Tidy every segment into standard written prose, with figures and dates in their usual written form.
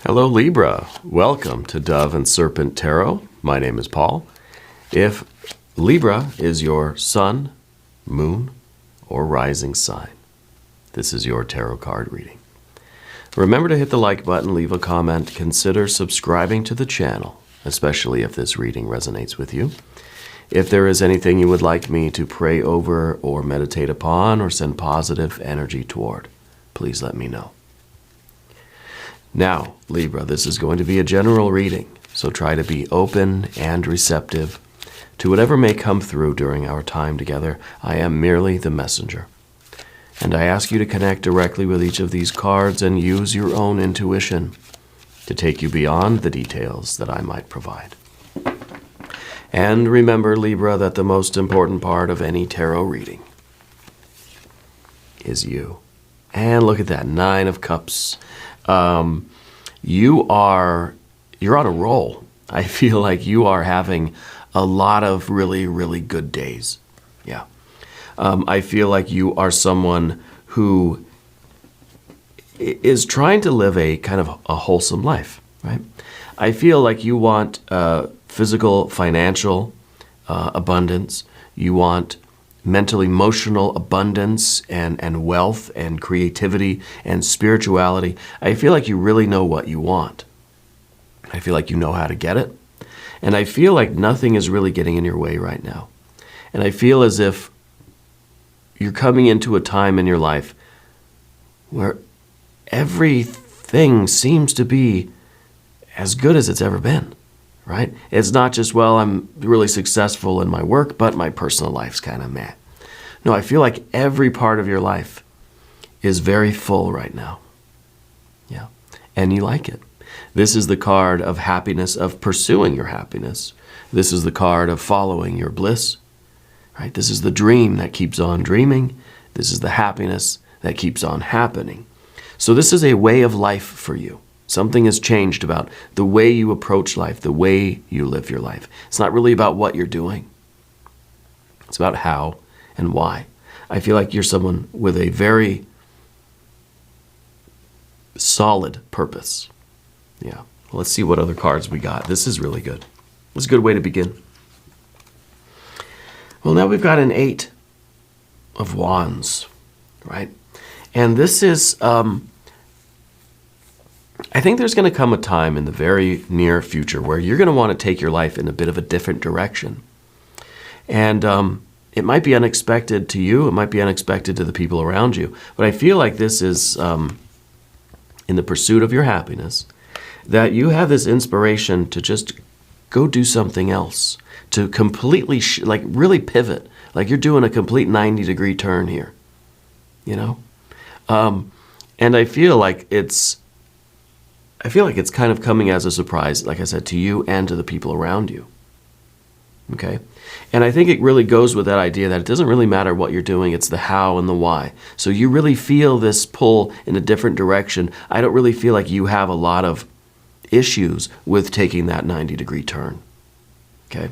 Hello Libra, welcome to Dove and Serpent Tarot. My name is Paul. If Libra is your sun, moon, or rising sign, this is your tarot card reading. Remember to hit the like button, leave a comment, consider subscribing to the channel, especially if this reading resonates with you. If there is anything you would like me to pray over or meditate upon or send positive energy toward, please let me know. Now, Libra, this is going to be a general reading, so try to be open and receptive to whatever may come through during our time together. I am merely the messenger. And I ask you to connect directly with each of these cards and use your own intuition to take you beyond the details that I might provide. And remember, Libra, that the most important part of any tarot reading is you. And look at that, 9 of Cups. You're on a roll. I feel like you are having a lot of really, really good days. Yeah. I feel like you are someone who is trying to live a kind of a wholesome life, right? I feel like you want physical, financial abundance. You want mental, emotional abundance and wealth and creativity and spirituality. I feel like you really know what you want. I feel like you know how to get it. And I feel like nothing is really getting in your way right now. And I feel as if you're coming into a time in your life where everything seems to be as good as it's ever been, right? It's not just, well, I'm really successful in my work, but my personal life's kind of meh. No, I feel like every part of your life is very full right now. Yeah, and you like it. This is the card of happiness, of pursuing your happiness. This is the card of following your bliss, right? This is the dream that keeps on dreaming. This is the happiness that keeps on happening. So this is a way of life for you. Something has changed about the way you approach life, the way you live your life. It's not really about what you're doing. It's about how and why. I feel like you're someone with a very solid purpose. Yeah. Well, let's see what other cards we got. This is really good. It's a good way to begin. Well, now we've got an 8 of Wands, right? And this is... I think there's going to come a time in the very near future where you're going to want to take your life in a bit of a different direction. And it might be unexpected to you. It might be unexpected to the people around you. But I feel like this is in the pursuit of your happiness, that you have this inspiration to just go do something else, to completely, really pivot. Like you're doing a complete 90-degree turn here, you know? And I feel like it's kind of coming as a surprise, like I said, to you and to the people around you. Okay? And I think it really goes with that idea that it doesn't really matter what you're doing, it's the how and the why. So you really feel this pull in a different direction. I don't really feel like you have a lot of issues with taking that 90-degree turn. Okay?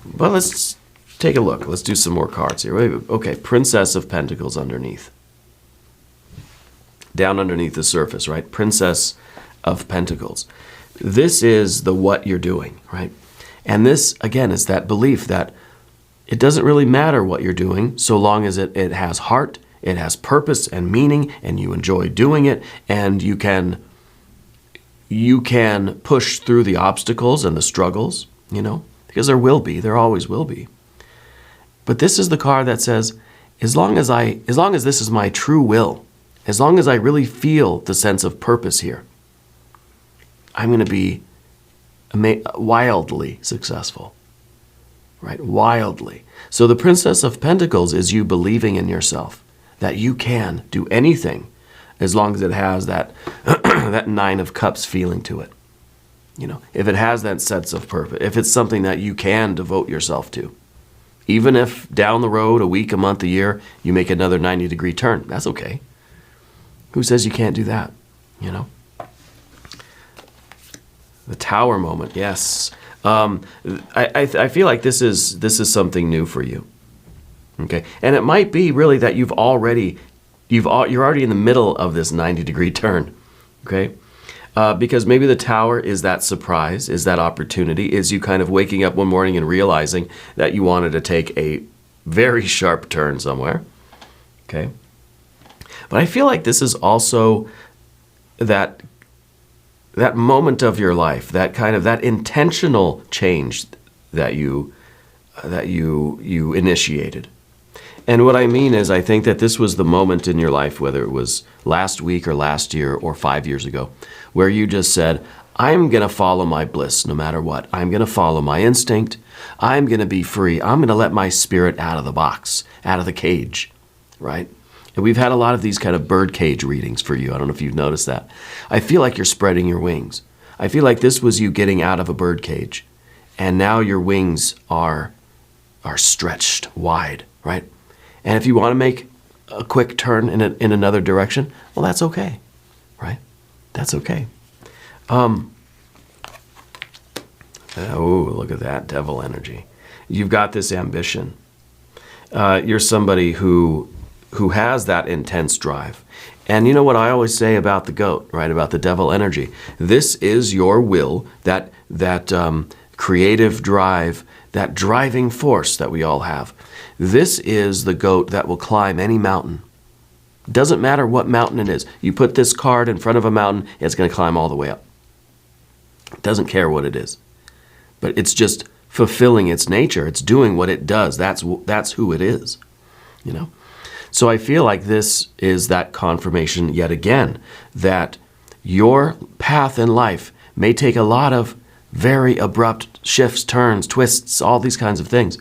But let's take a look. Let's do some more cards here. Okay, Princess of Pentacles underneath. Down underneath the surface, right? Princess of Pentacles. This is the what you're doing, right? And this, again, is that belief that it doesn't really matter what you're doing so long as it has heart, it has purpose and meaning, and you enjoy doing it, and you can push through the obstacles and the struggles, you know, because there always will be. But this is the card that says, as long as this is my true will, as long as I really feel the sense of purpose here, I'm going to be wildly successful, right? Wildly. So the Princess of Pentacles is you believing in yourself, that you can do anything as long as it has that, that 9 of Cups feeling to it. You know, if it has that sense of purpose, if it's something that you can devote yourself to, even if down the road, a week, a month, a year, you make another 90-degree turn, that's okay. Who says you can't do that, you know? The Tower moment, yes. I feel like this is something new for you. Okay, and it might be really that you're already in the middle of this 90-degree turn. Okay, Because maybe the Tower is that surprise, is that opportunity, is you kind of waking up one morning and realizing that you wanted to take a very sharp turn somewhere. Okay? But I feel like this is also that moment of your life, that kind of that intentional change that you initiated. And what I mean is, I think that this was the moment in your life, whether it was last week or last year or 5 years ago, where you just said, I'm going to follow my bliss no matter what. I'm going to follow my instinct. I'm going to be free. I'm going to let my spirit out of the box, out of the cage, right? And we've had a lot of these kind of bird cage readings for you. I don't know if you've noticed that. I feel like you're spreading your wings. I feel like this was you getting out of a bird cage, and now your wings are stretched wide, right? And if you want to make a quick turn in another direction, well, that's okay, right? That's okay. Oh, look at that devil energy. You've got this ambition. You're somebody who has that intense drive. And you know what I always say about the goat, right? About the devil energy. This is your will, that creative drive, that driving force that we all have. This is the goat that will climb any mountain. Doesn't matter what mountain it is. You put this card in front of a mountain, it's going to climb all the way up. Doesn't care what it is. But it's just fulfilling its nature. It's doing what it does. That's who it is, you know. So I feel like this is that confirmation yet again that your path in life may take a lot of very abrupt shifts, turns, twists, all these kinds of things.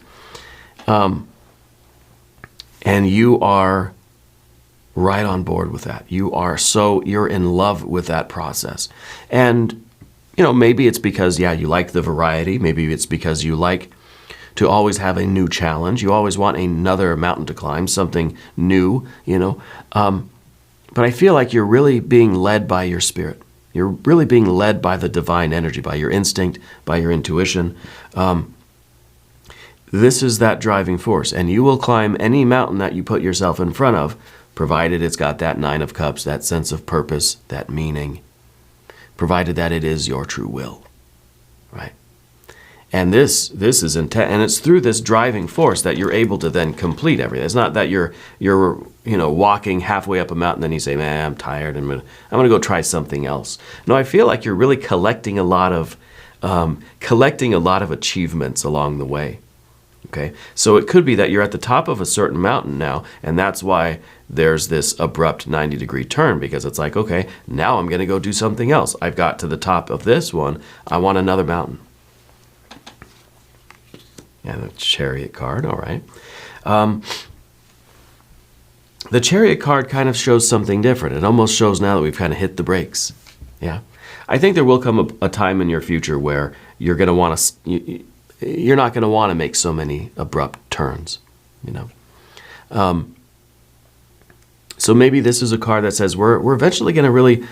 And you are right on board with that. You're in love with that process. And, you know, maybe it's because, you like the variety. Maybe it's because you like to always have a new challenge. You always want another mountain to climb, something new, you know. But I feel like you're really being led by your spirit. You're really being led by the divine energy, by your instinct, by your intuition. This is that driving force, and you will climb any mountain that you put yourself in front of, provided it's got that Nine of Cups, that sense of purpose, that meaning, provided that it is your true will, right? And this is intense, and it's through this driving force that you're able to then complete everything. It's not that you're walking halfway up a mountain, then you say, man, I'm tired, I'm gonna go try something else. No, I feel like you're really collecting a lot of achievements along the way. Okay, so it could be that you're at the top of a certain mountain now, and that's why there's this abrupt 90-degree turn, because it's like, okay, now I'm going to go do something else. I've got to the top of this one. I want another mountain. Yeah, the Chariot card, all right. The Chariot card kind of shows something different. It almost shows now that we've kind of hit the brakes. Yeah, I think there will come a time in your future where you're going to want to... You're not going to want to make so many abrupt turns, you know. So maybe this is a card that says we're eventually going to really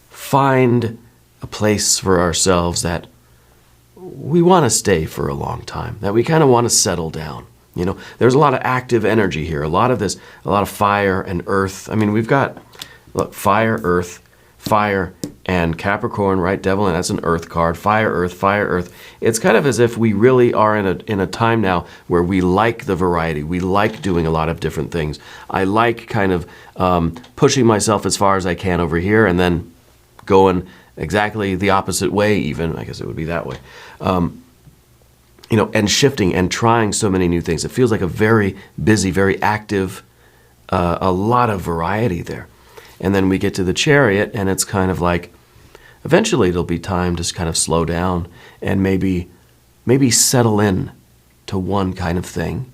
find a place for ourselves that we want to stay for a long time, that we kind of want to settle down. You know, there's a lot of active energy here, a lot of fire and earth. I mean, we've got, look, fire, and Capricorn, right? Devil, and that's an earth card. Fire, earth. It's kind of as if we really are in a time now where we like the variety. We like doing a lot of different things. I like kind of pushing myself as far as I can over here and then going exactly the opposite way even. I guess it would be that way. You know, and shifting and trying so many new things. It feels like a very busy, very active, a lot of variety there. And then we get to the Chariot, and it's kind of like, eventually it'll be time to kind of slow down and maybe settle in to one kind of thing.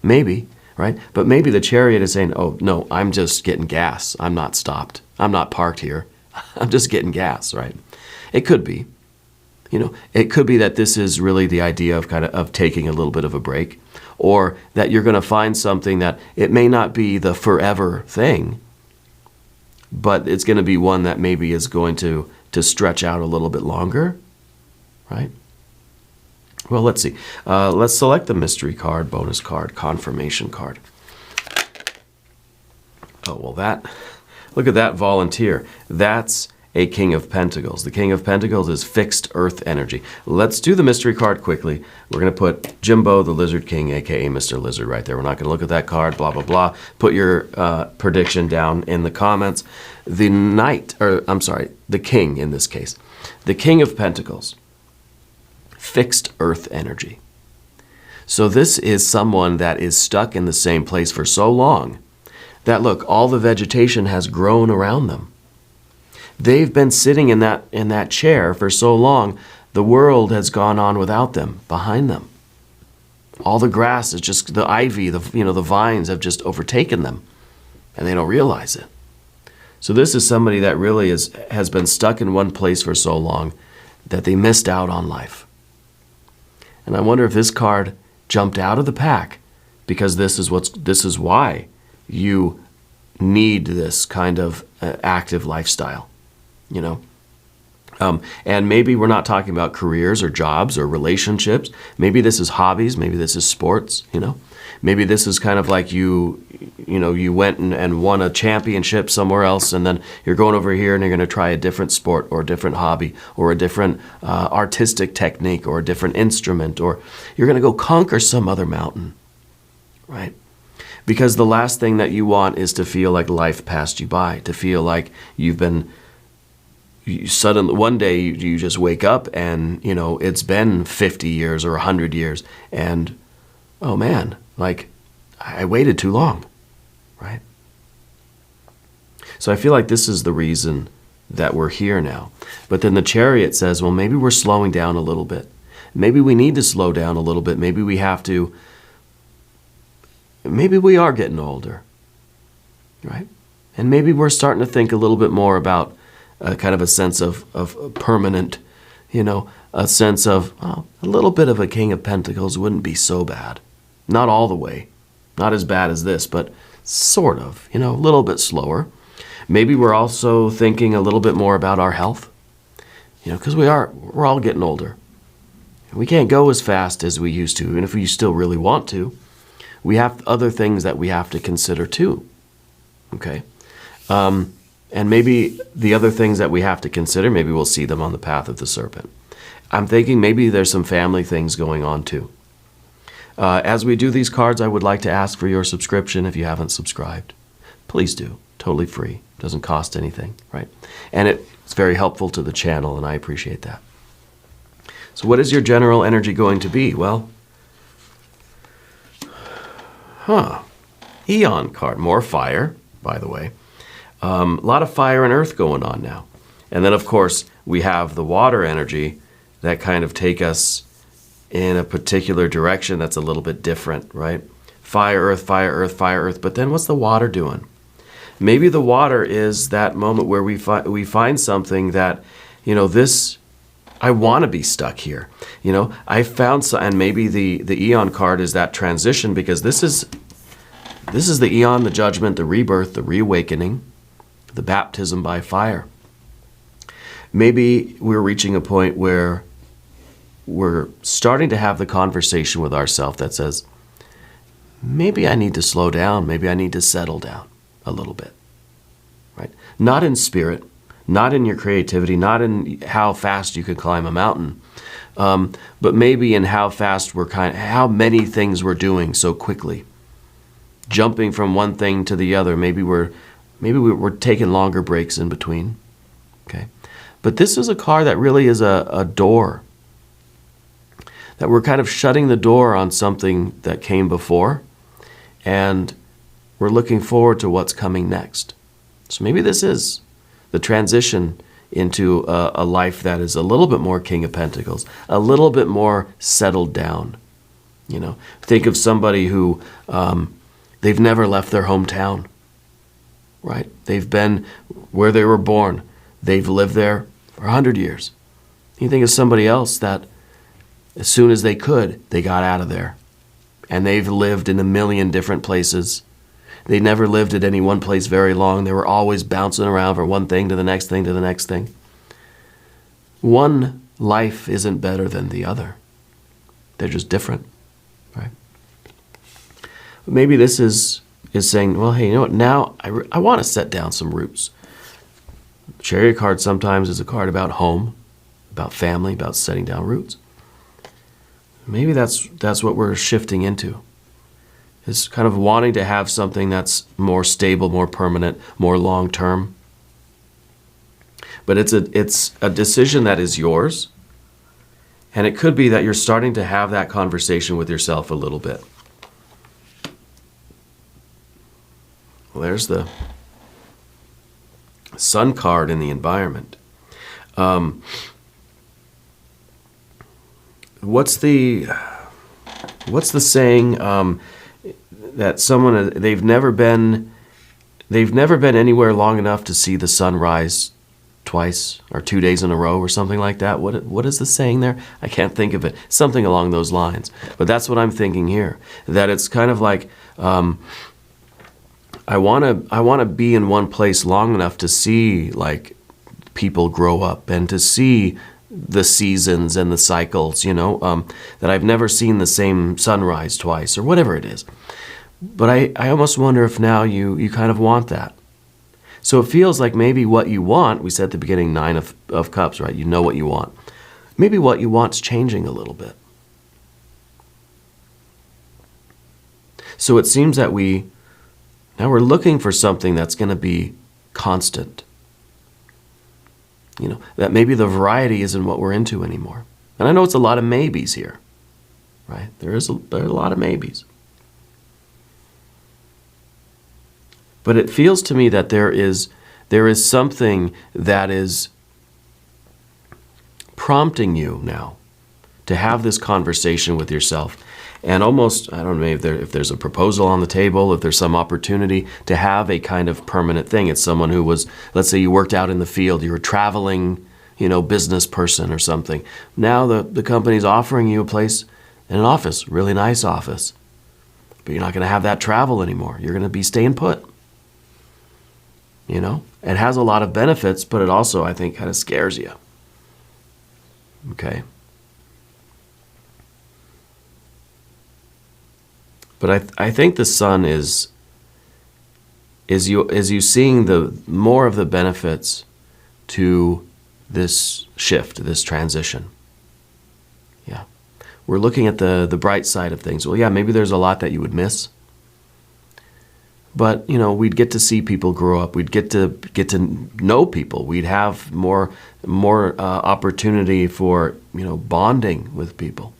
Maybe, right? But maybe the Chariot is saying, oh, no, I'm just getting gas. I'm not stopped. I'm not parked here. I'm just getting gas, right? It could be. You know, it could be that this is really the idea of kind of taking a little bit of a break, or that you're going to find something that it may not be the forever thing, but it's going to be one that maybe is going to stretch out a little bit longer, right? Well, let's see. Let's select the mystery card, bonus card, confirmation card. Oh, well, look at that volunteer. That's a King of Pentacles. The King of Pentacles is fixed earth energy. Let's do the mystery card quickly. We're going to put Jimbo, the Lizard King, aka Mr. Lizard, right there. We're not going to look at that card, blah, blah, blah. Put your prediction down in the comments. The the King in this case. The King of Pentacles. Fixed earth energy. So this is someone that is stuck in the same place for so long that, look, all the vegetation has grown around them. They've been sitting in that chair for so long, the world has gone on without them, behind them. All the grass is just, the ivy, the vines have just overtaken them, and they don't realize it. So this is somebody that really has been stuck in one place for so long that they missed out on life. And I wonder if this card jumped out of the pack because this is why you need this kind of active lifestyle, and maybe we're not talking about careers or jobs or relationships. Maybe this is hobbies. Maybe this is sports. Maybe this is kind of like you went and won a championship somewhere else, and then you're going over here and you're going to try a different sport or a different hobby or a different artistic technique or a different instrument, or you're going to go conquer some other mountain, right? Because the last thing that you want is to feel like life passed you by, to feel like suddenly one day you just wake up and it's been 50 years or 100 years, and oh man, like I waited too long, right? So I feel like this is the reason that we're here now. But then the Chariot says, well, maybe we're slowing down a little bit. Maybe we need to slow down a little bit. Maybe we are getting older, right? And maybe we're starting to think a little bit more about kind of a sense of permanent, a sense of a little bit of a King of Pentacles wouldn't be so bad. Not all the way, not as bad as this, but sort of, a little bit slower. Maybe we're also thinking a little bit more about our health, because we're all getting older. We can't go as fast as we used to, and if we still really want to, we have other things that we have to consider too, okay? And maybe the other things that we have to consider, maybe we'll see them on the path of the Serpent. I'm thinking maybe there's some family things going on too. As we do these cards, I would like to ask for your subscription if you haven't subscribed. Please do. Totally free. Doesn't cost anything, right? And it's very helpful to the channel, and I appreciate that. So what is your general energy going to be? Well, Eon card. More fire, by the way. A lot of fire and earth going on now. And then, of course, we have the water energy that kind of take us in a particular direction that's a little bit different, right? Fire, earth, fire, earth, fire, earth. But then what's the water doing? Maybe the water is that moment where we find something that, I want to be stuck here. I found some, and maybe the Eon card is that transition, because this is the Eon, the judgment, the rebirth, the reawakening, the baptism by fire. Maybe we're reaching a point where we're starting to have the conversation with ourselves that says, maybe I need to slow down, maybe I need to settle down a little bit, right? Not in spirit, not in your creativity, not in how fast you can climb a mountain, but maybe in how fast how many things we're doing so quickly, jumping from one thing to the other. Maybe we're taking longer breaks in between, okay? But this is a card that really is a door, that we're kind of shutting the door on something that came before, and we're looking forward to what's coming next. So maybe this is the transition into a life that is a little bit more King of Pentacles, a little bit more settled down. Think of somebody who they've never left their hometown, right? They've been where they were born. They've lived there for 100 years. You think of somebody else that as soon as they could, they got out of there. And they've lived in a million different places. They never lived at any one place very long. They were always bouncing around from one thing to the next thing to the next thing. One life isn't better than the other. They're just different, right? But maybe this is saying, well, hey, you know what? Now I want to set down some roots. Chariot card sometimes is a card about home, about family, about setting down roots. Maybe that's what we're shifting into. Is kind of wanting to have something that's more stable, more permanent, more long-term. But it's a decision that is yours. And it could be that you're starting to have that conversation with yourself a little bit. Well, there's the Sun card in the environment. What's the saying that someone they've never been anywhere long enough to see the sun rise twice or 2 days in a row or something like that? What is the saying there? I can't think of it. Something along those lines. But that's what I'm thinking here. That it's kind of like I want to be in one place long enough to see like people grow up and to see the seasons and the cycles, that I've never seen the same sunrise twice or whatever it is. But I almost wonder if now you kind of want that. So it feels like maybe what you want, we said at the beginning, 9 of Cups, right? You know what you want. Maybe what you want's changing a little bit. So it seems that now we're looking for something that's going to be constant. That maybe the variety isn't what we're into anymore. And I know it's a lot of maybes here, right? There are a lot of maybes. But it feels to me that there is something that is prompting you now to have this conversation with yourself. And almost, I don't know if there's a proposal on the table, if there's some opportunity to have a kind of permanent thing. It's someone who was, let's say you worked out in the field, you were a traveling, business person or something. Now the company's offering you a place in an office, really nice office. But you're not going to have that travel anymore. You're going to be staying put. It has a lot of benefits, but it also, I think, kind of scares you. Okay? But I think the sun is you seeing the more of the benefits to this shift, this transition. Yeah. We're looking at the bright side of things. Well, yeah, maybe there's a lot that you would miss. But, we'd get to see people grow up. We'd get to know people. We'd have more opportunity for, bonding with people,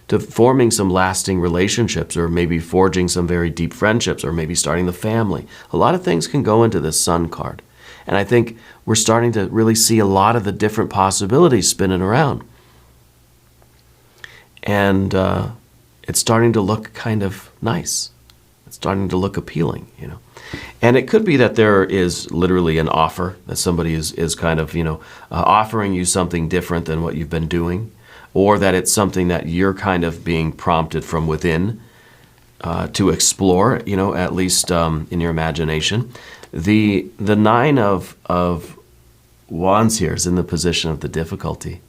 to forming some lasting relationships, or maybe forging some very deep friendships, or maybe starting the family. A lot of things can go into this Sun card. And I think we're starting to really see a lot of the different possibilities spinning around. And it's starting to look kind of nice. It's starting to look appealing, And it could be that there is literally an offer, that somebody is kind of, offering you something different than what you've been doing, or that it's something that you're kind of being prompted from within to explore, at least in your imagination. The 9 of Wands here is in the position of the difficulty.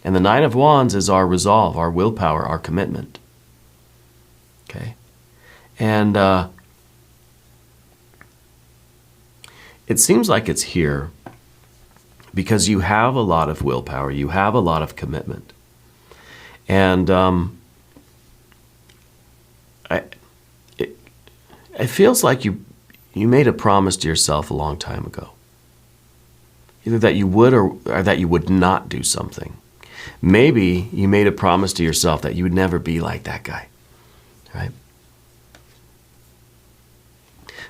And the 9 of Wands is our resolve, our willpower, our commitment. Okay? And it seems like it's here because you have a lot of willpower, you have a lot of commitment. And it feels like you made a promise to yourself a long time ago. Either that you would or that you would not do something. Maybe you made a promise to yourself that you would never be like that guy, right?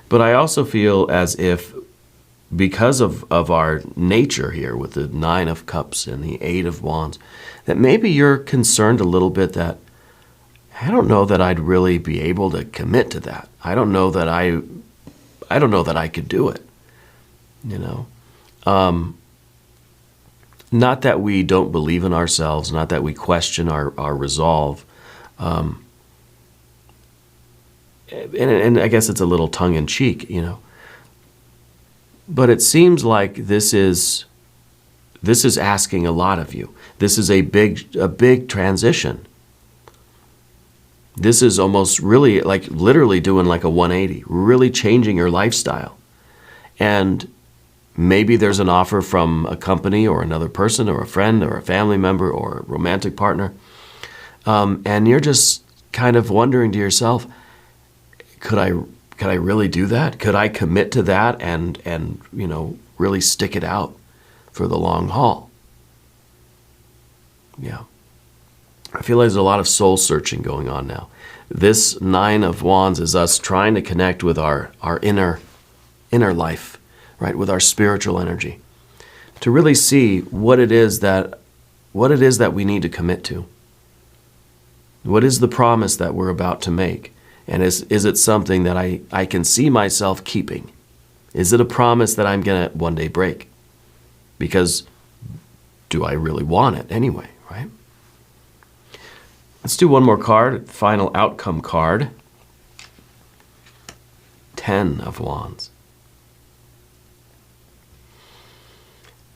But I also feel as if, because of our nature here with the 9 of Cups and the 8 of Wands, that maybe you're concerned a little bit that, I don't know that I'd really be able to commit to that. I don't know that I could do it, Not that we don't believe in ourselves, not that we question our resolve. And I guess it's a little tongue-in-cheek, But it seems like this is asking a lot of you. This is a big transition. This is almost really literally doing like a 180, really changing your lifestyle. And Maybe there's an offer from a company or another person or a friend or a family member or a romantic partner. And you're just kind of wondering to yourself, could I really do that? Could I commit to that and really stick it out for the long haul? Yeah. I feel like there's a lot of soul searching going on now. This Nine of Wands is us trying to connect with our inner life, right? With our spiritual energy, to really see what it is that we need to commit to. What is the promise that we're about to make? And is it something that I can see myself keeping? Is it a promise that I'm going to one day break? Because do I really want it anyway, right? Let's do one more card, final outcome card. 10 of Wands.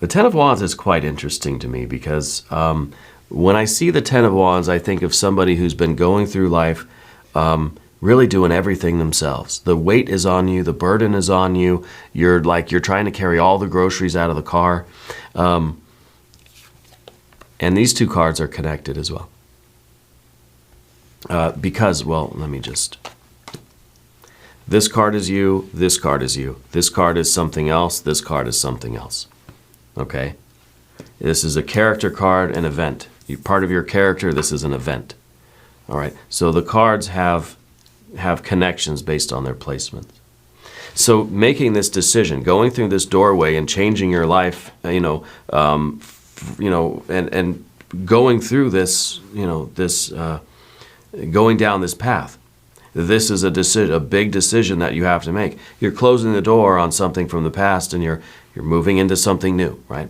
The 10 of Wands is quite interesting to me because when I see the 10 of Wands, I think of somebody who's been going through life really doing everything themselves. The weight is on you, the burden is on you. You're trying to carry all the groceries out of the car. And these two cards are connected as well. Because, well, let me just... This card is you, this card is you. This card is something else, this card is something else. Okay? This is a character card, an event. Part of your character, this is an event. All right? So the cards have connections based on their placement. So making this decision, going through this doorway and changing your life, and going through this, going down this path. This is a big decision that you have to make. You're closing the door on something from the past and you're moving into something new, right?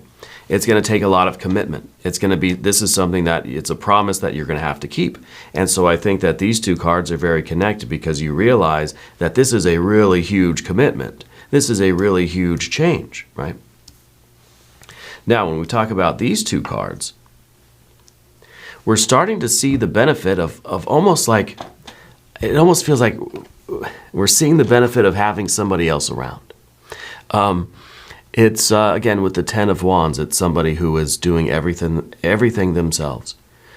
It's going to take a lot of commitment. This is something that it's a promise that you're going to have to keep. And so I think that these two cards are very connected because you realize that this is a really huge commitment. This is a really huge change, right? Now, when we talk about these two cards, we're starting to see the benefit of almost like, it almost feels like we're seeing the benefit of having somebody else around. It's, again, with the 10 of Wands, it's somebody who is doing everything themselves.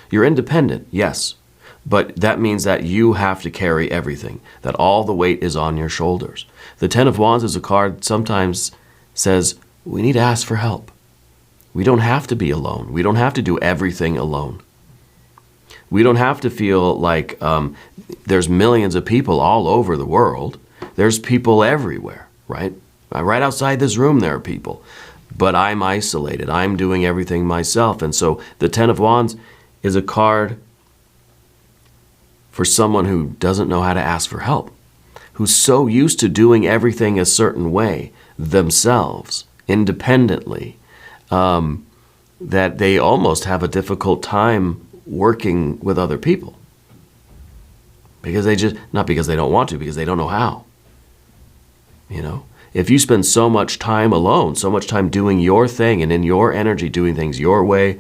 You're independent, yes, but that means that you have to carry everything, that all the weight is on your shoulders. The 10 of Wands is a card sometimes says, we need to ask for help. We don't have to be alone. We don't have to do everything alone. We don't have to feel like there's millions of people all over the world. There's people everywhere, right? Right outside this room there are people. But I'm isolated. I'm doing everything myself. And so the 10 of Wands is a card for someone who doesn't know how to ask for help, who's so used to doing everything a certain way themselves, independently, that they almost have a difficult time working with other people. Because not because they don't want to, because they don't know how. If you spend so much time alone, so much time doing your thing and in your energy, doing things your way,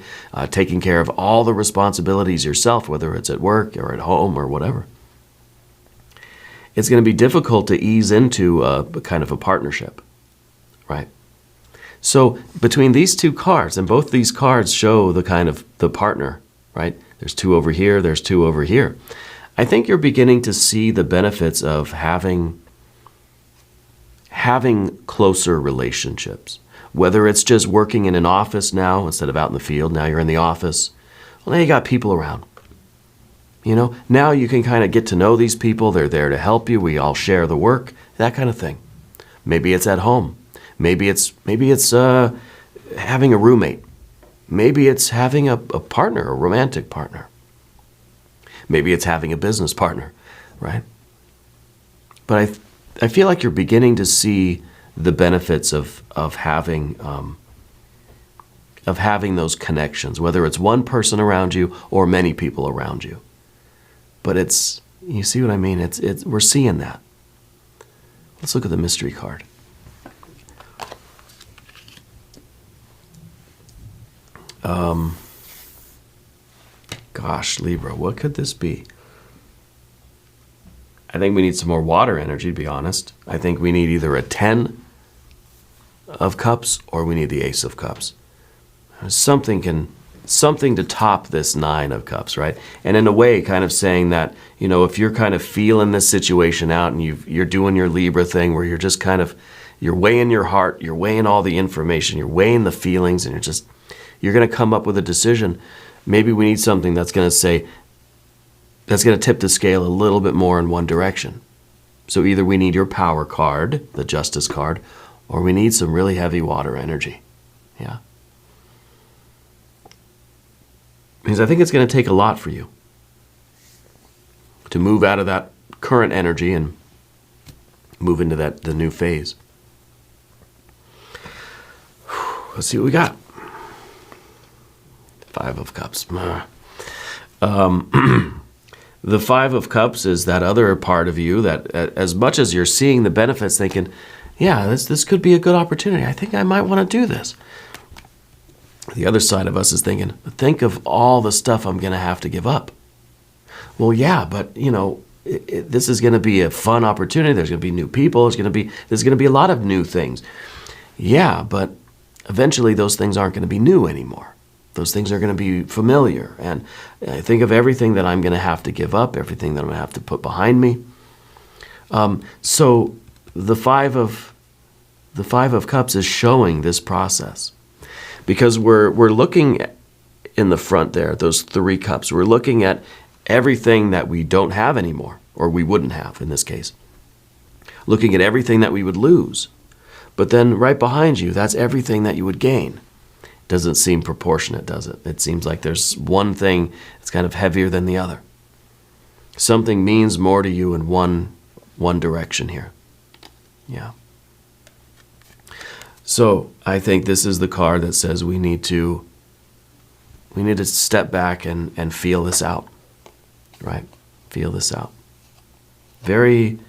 taking care of all the responsibilities yourself, whether it's at work or at home or whatever, it's going to be difficult to ease into a kind of a partnership, right? So between these two cards, and both these cards show the kind of the partner, right? There's two over here, there's two over here. I think you're beginning to see the benefits of having closer relationships. Whether it's just working in an office now instead of out in the field, now you're in the office. Well, now you got people around. Now you can kind of get to know these people. They're there to help you. We all share the work, that kind of thing. Maybe it's at home. Maybe it's having a roommate. Maybe it's having a partner, a romantic partner. Maybe it's having a business partner, right? But I feel like you're beginning to see the benefits of having those connections, whether it's one person around you or many people around you. But you see what I mean? We're seeing that. Let's look at the mystery card. Gosh, Libra, what could this be? I think we need some more water energy, to be honest. I think we need either a 10 of Cups or we need the Ace of Cups. Something to top this Nine of Cups, right? And in a way, kind of saying that, you know, if you're kind of feeling this situation out and you're doing your Libra thing where you're just kind of, you're weighing your heart, you're weighing all the information, you're weighing the feelings, and you're going to come up with a decision. Maybe we need something that's going to say, that's going to tip the scale a little bit more in one direction. So either we need your Power card, the Justice card, or we need some really heavy water energy. Yeah. Because I think it's going to take a lot for you to move out of that current energy and move into the new phase. Let's see what we got. Five of Cups. The Five of Cups is that other part of you that, as much as you're seeing the benefits, thinking, yeah, this could be a good opportunity. I think I might want to do this. The other side of us is thinking, think of all the stuff I'm going to have to give up. Well, yeah, but, you know, this is going to be a fun opportunity. There's going to be new people. There's going to be a lot of new things. Yeah, but eventually those things aren't going to be new anymore. Those things are going to be familiar. And I think of everything that I'm going to have to give up, everything that I'm going to have to put behind me. So the Five of Cups is showing this process. Because we're looking in the front there, those three cups, we're looking at everything that we don't have anymore, or we wouldn't have in this case. Looking at everything that we would lose. But then right behind you, that's everything that you would gain. Doesn't seem proportionate, does it? It seems like there's one thing that's kind of heavier than the other. Something means more to you in one direction here. Yeah. So I think this is the card that says we need to step back and feel this out, right? Feel this out. Very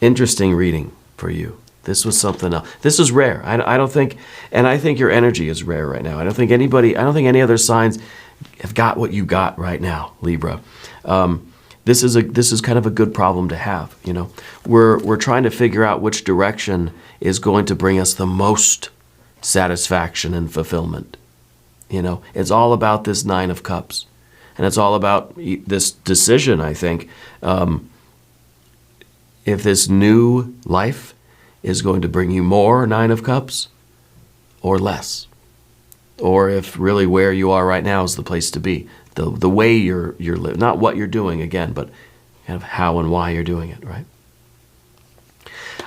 interesting reading for you. This was something else. This was rare. I don't think, and I think your energy is rare right now. I don't think any other signs have got what you got right now, Libra. This is kind of a good problem to have. You know, we're trying to figure out which direction is going to bring us the most satisfaction and fulfillment. You know, it's all about this Nine of Cups, and it's all about this decision. I think if this new life is going to bring you more Nine of Cups or less, or if really where you are right now is the place to be. The way you're living, not what you're doing again, but kind of how and why you're doing it, right?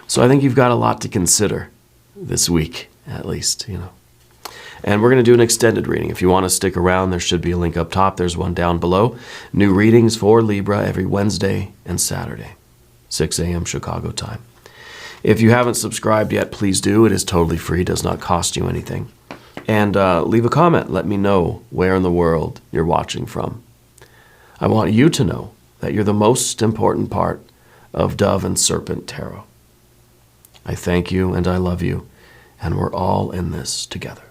So I think you've got a lot to consider this week, at least, you know. And we're going to do an extended reading. If you want to stick around, there should be a link up top. There's one down below. New readings for Libra every Wednesday and Saturday, 6 a.m. Chicago time. If you haven't subscribed yet, please do. It is totally free, does not cost you anything. And leave a comment. Let me know where in the world you're watching from. I want you to know that you're the most important part of Dove and Serpent Tarot. I thank you and I love you, and we're all in this together.